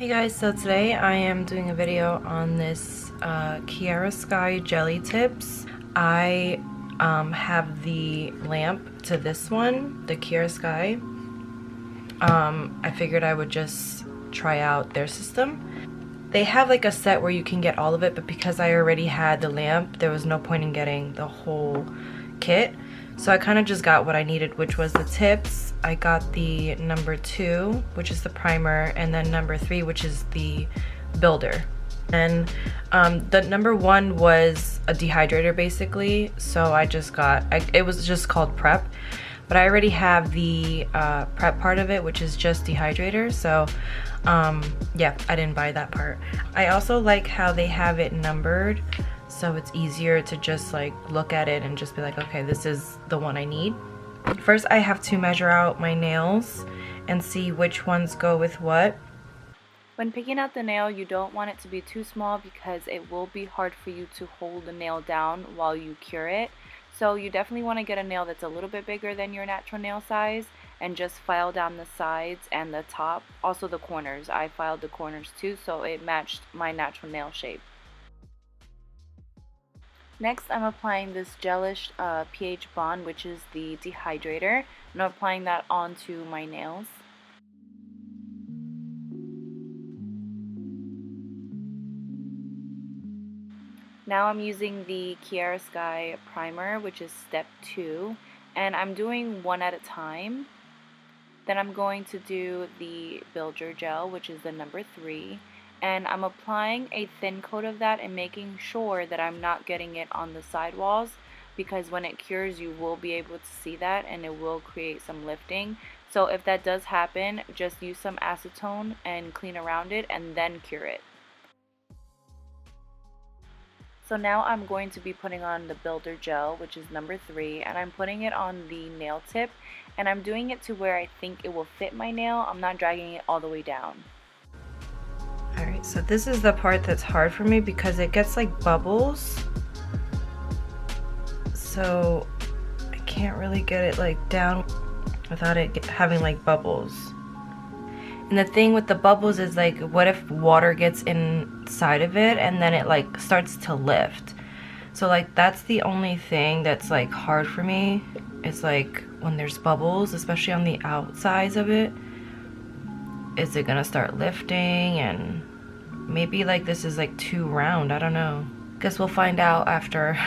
Hey guys, so today I am doing a video on this Kiara Sky Jelly Tips. I have the lamp to this one, the Kiara Sky. I figured I would just try out their system. They have like a set where you can get all of it, but because I already had the lamp, there was no point in getting the whole kit. So I kind of just got what I needed, which was the tips. I got the number 2, which is the primer, and then number 3, which is the builder. And the number 1 was a dehydrator basically, so I just got, it was just called prep, but I already have the prep part of it, which is just dehydrator, so yeah, I didn't buy that part. I also like how they have it numbered, so it's easier to just like look at it and just be like, okay, this is the one I need. First I have to measure out my nails and see which ones go with what. When picking out the nail, you don't want it to be too small because it will be hard for you to hold the nail down while you cure it. So you definitely want to get a nail that's a little bit bigger than your natural nail size and just file down the sides and the top. Also the corners. I filed the corners too, so it matched my natural nail shape. Next, I'm applying this gelish pH bond, which is the dehydrator, and I'm applying that onto my nails. Now I'm using the Kiara Sky primer, which is step 2, and I'm doing one at a time. Then I'm going to do the builder gel, which is the number 3. And I'm applying a thin coat of that and making sure that I'm not getting it on the sidewalls, because when it cures you will be able to see that and it will create some lifting. So if that does happen, just use some acetone and clean around it and then cure it. So now I'm going to be putting on the builder gel, which is number 3, and I'm putting it on the nail tip, and I'm doing it to where I think it will fit my nail. I'm not dragging it all the way down. Alright, so this is the part that's hard for me because it gets like bubbles. So I can't really get it like down without it having like bubbles. And the thing with the bubbles is like, what if water gets inside of it and then it like starts to lift? So like that's the only thing that's like hard for me. It's like when there's bubbles, especially on the outsides of it. Is it gonna start lifting? And maybe like this is like too round, I don't know. Guess we'll find out after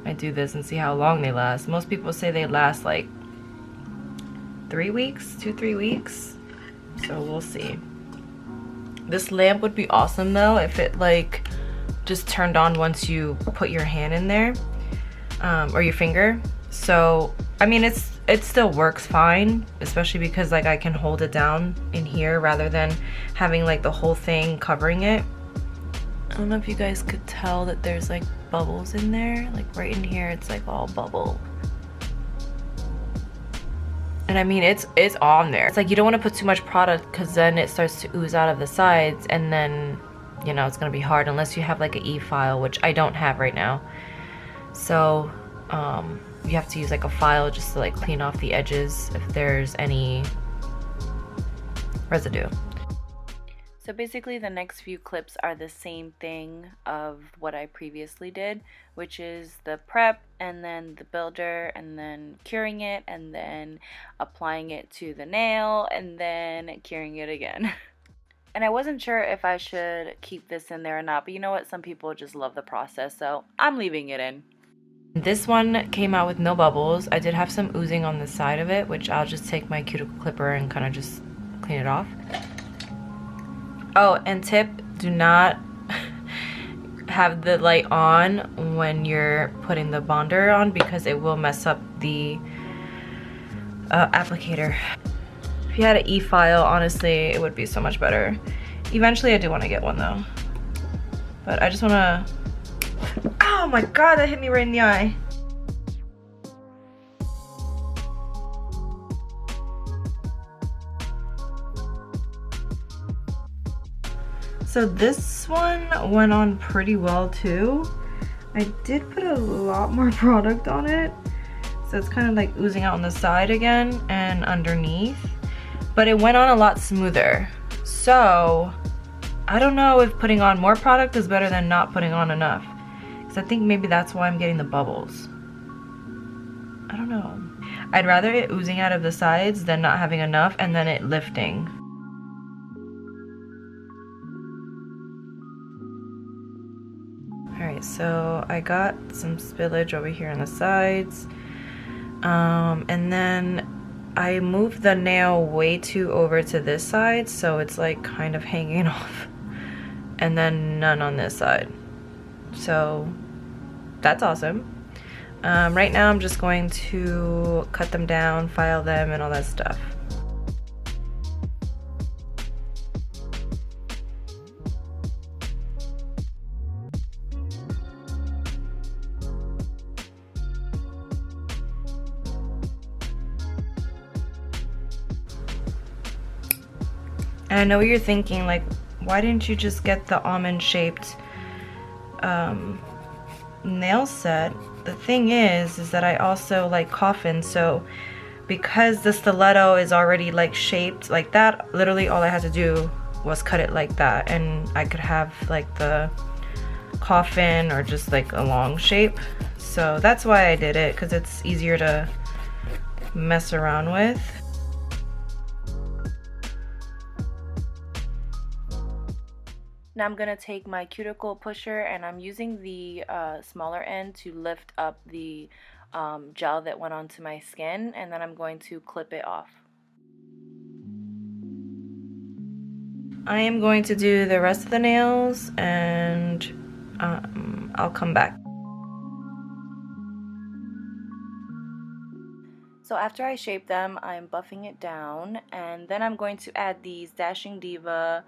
I do this and see how long they last. Most people say they last like 3 weeks, 2-3 weeks. So we'll see. This lamp would be awesome though if it like just turned on once you put your hand in there, or your finger. So I mean it still works fine, especially because like I can hold it down in here rather than having like the whole thing covering it. I don't know if you guys could tell that there's like bubbles in there, like right in here it's like all bubble. And I mean it's on there. It's like you don't want to put too much product because then it starts to ooze out of the sides, and then you know it's gonna be hard unless you have like an e-file, which I don't have right now. So you have to use like a file just to like clean off the edges if there's any residue. So basically the next few clips are the same thing of what I previously did, which is the prep and then the builder and then curing it and then applying it to the nail and then curing it again. And I wasn't sure if I should keep this in there or not, but you know what, some people just love the process, so I'm leaving it in. This one came out with no bubbles. I did have some oozing on the side of it, which I'll just take my cuticle clipper and kind of just clean it off. Oh, and tip, do not have the light on when you're putting the bonder on because it will mess up the applicator. If you had an e-file, honestly, it would be so much better. Eventually, I do want to get one though. But I just want to... Oh my god, that hit me right in the eye. So this one went on pretty well too. I did put a lot more product on it, so it's kind of like oozing out on the side again and underneath, but it went on a lot smoother. So I don't know if putting on more product is better than not putting on enough, because I think maybe that's why I'm getting the bubbles. I don't know. I'd rather it oozing out of the sides than not having enough and then it lifting. Alright, so I got some spillage over here on the sides. And then I moved the nail way too over to this side, so it's like kind of hanging off. And then none on this side. So that's awesome. Right now I'm just going to cut them down, file them, and all that stuff. And I know you're thinking, like, why didn't you just get the almond shaped nail set? The thing is that I also like coffin, so because the stiletto is already like shaped like that, literally all I had to do was cut it like that, and I could have like the coffin or just like a long shape. So that's why I did it, because it's easier to mess around with. Now I'm going to take my cuticle pusher, and I'm using the smaller end to lift up the gel that went onto my skin, and then I'm going to clip it off. I am going to do the rest of the nails, and I'll come back. So after I shape them, I'm buffing it down, and then I'm going to add these Dashing Diva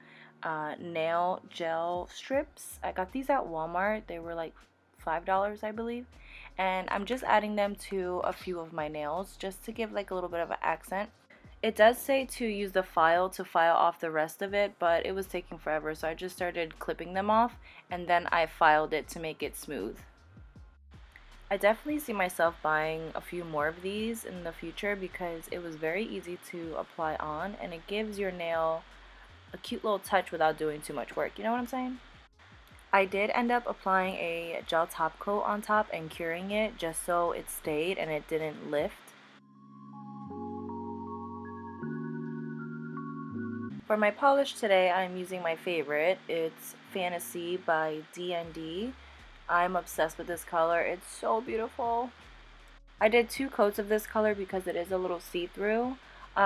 nail gel strips. I got these at Walmart. They were like $5, I believe, and I'm just adding them to a few of my nails just to give like a little bit of an accent. It does say to use the file to file off the rest of it, but it was taking forever, so I just started clipping them off, and then I filed it to make it smooth. I definitely see myself buying a few more of these in the future because it was very easy to apply on, and it gives your nail a cute little touch without doing too much work. You know what I'm saying? I did end up applying a gel top coat on top and curing it just so it stayed and it didn't lift. For my polish today, I'm using my favorite. It's Fantasy by D&D. I'm obsessed with this color. It's so beautiful. I did 2 coats of this color because it is a little see-through.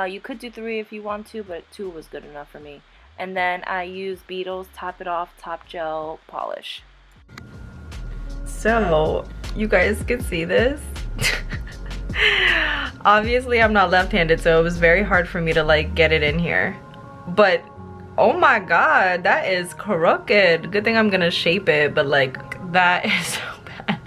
You could do 3 if you want to, but 2 was good enough for me. And then I use Beetle's Top It Off Top Gel Polish. So, you guys can see this. Obviously, I'm not left-handed, so it was very hard for me to like get it in here. But, oh my god, that is crooked. Good thing I'm gonna shape it, but like, that is so bad.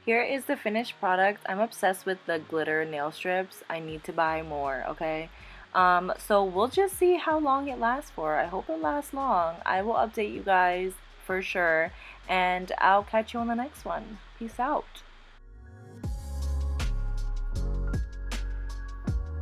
Here is the finished product. I'm obsessed with the glitter nail strips. I need to buy more, okay? So we'll just see how long it lasts for. I hope it lasts long. I will update you guys for sure, and I'll catch you on the next one. Peace out.